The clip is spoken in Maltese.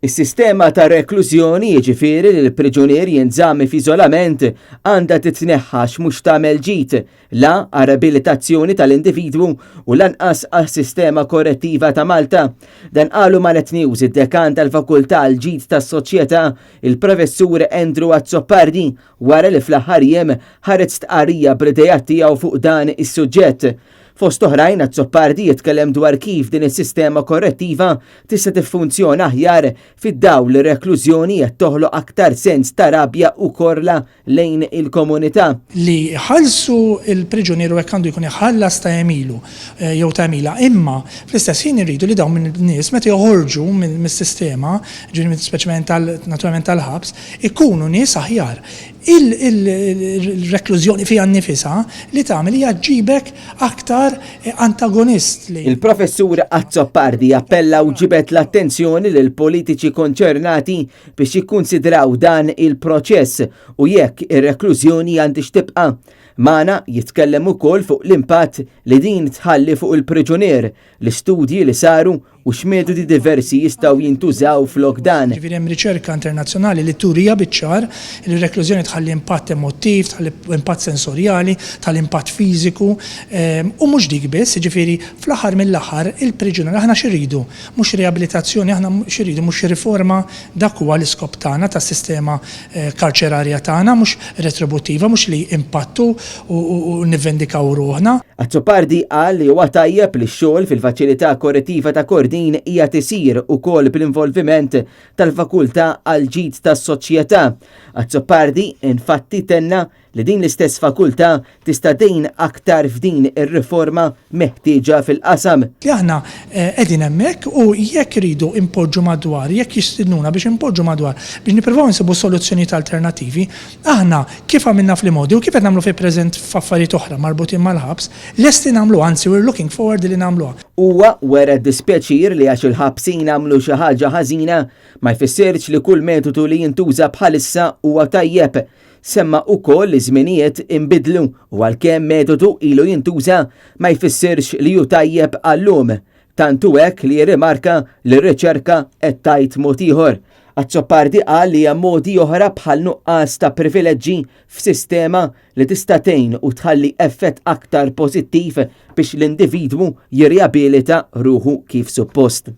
Is-sistema ta' reklużjoni jiġifieri li l-priġunier jinżamm f'iżolament għandha titneħħax mhux tagħmel ġid la għar-abilitazzjoni tal-individwu u lanqas għas-sistema korrettiva ta' Malta. Dan qalu Mallet News id-dekan tal-Fakultà għal ġid tas-Soċjetà il-Professur Andrew Azzopardi wara li fl-aħħar jiem ħareġ stqarrija b'idejat tiegħu fuq dan is-suġġett. Fost oħrajn Azzopardi jitkellem dwar kif din is-sistema korrettiva tista' tiffunzjona aħjar fid-dawl li reklużjoni qed toħloq aktar sens ta' rabja u korla lejn il-komunità. Li ħallsu il-priġunieru hekk għandu jkun iħallas ta' jemilu jew ta' emila, imma fl-istess ħin irridu li dawn min-nies meta joħorġu mis-sistema, speċjalment naturalment tal-ħabs, ikunu nies aħjar. Il-reklużjoni fija nnifisha li tagħmel hija ġibek aktar antagonist li. Il-Professur Azzopardi appella u ġibet l-attenzjoni lil politiċi konċernati biex jikkunsidraw dan il-proċess u jekk ir-reklużjoni għandix tibqa'. Mana jitkellem ukoll fuq l-impatt li din tħalli fuq il-priġunier, l-istudji li saru u x'metodi diversi jistgħu jintużaw fl-dan. Ġifieri hemm riċerka internazzjonali li turija biċ-ċar li r-reklużjoni tħalli impatt emottiv, tħalli impatt sensorjali, tħalli impatt fiżiku u mhux dik biss, ġifieri fl-aħħar mill-aħħar il-priġunier aħna x'iridu, mhux riabilitazzjoni, aħna x'iridu mhux riforma dak huwa l-iskop tagħna tas-sistema karċerarja tagħna, mhux retributtiva, mhux li impattu u nivvendikaw ruħna. Azzopardi qal li huwa tajjeb li x-xogħol fil-faċilità korrettiva ta' Kordin hija tisir ukoll bl-involviment tal-Fakultà għal ġid tas-Soċjetà. Azzopardi infatti tenna li din l-istess fakultà tista' dejn aktar f'din ir-riforma meħtieġa fil-qasam. Li aħna qegħdin hemmhekk u jekk iridu impoġġu madwar, jekk jistidnuna biex impoġġu madwar biex nippruvaw insibu soluzzjonijiet alternattivi, aħna kif għamilna fl-modi u kif qed nagħmlu fi preżent f'affarijiet oħra marbutin mal-ħabs, lesti nagħmlu anzi we're looking forward li nagħmluha. Huwa wera dispjaċir li għax il-ħabsin għamlu xi ħaġa ħażina ma jfissirx li kull metodu li jintuża bħalissa huwa tajjeb. Semma ukoll li żminijiet inbidlu u għalkemm metodu ilu jintuża ma jfissirx li hu tajjeb għallum. Tantu hekk li rimarka li r-riċerka qed tgħid mod ieħor. Azzopardi qal li hemm modi oħra bħal nuqqas ta' privileġġi f'sistema li tista' tgħin u tħalli effett aktar pożittiv biex l-individwu jirriabilita ruħu kif suppost.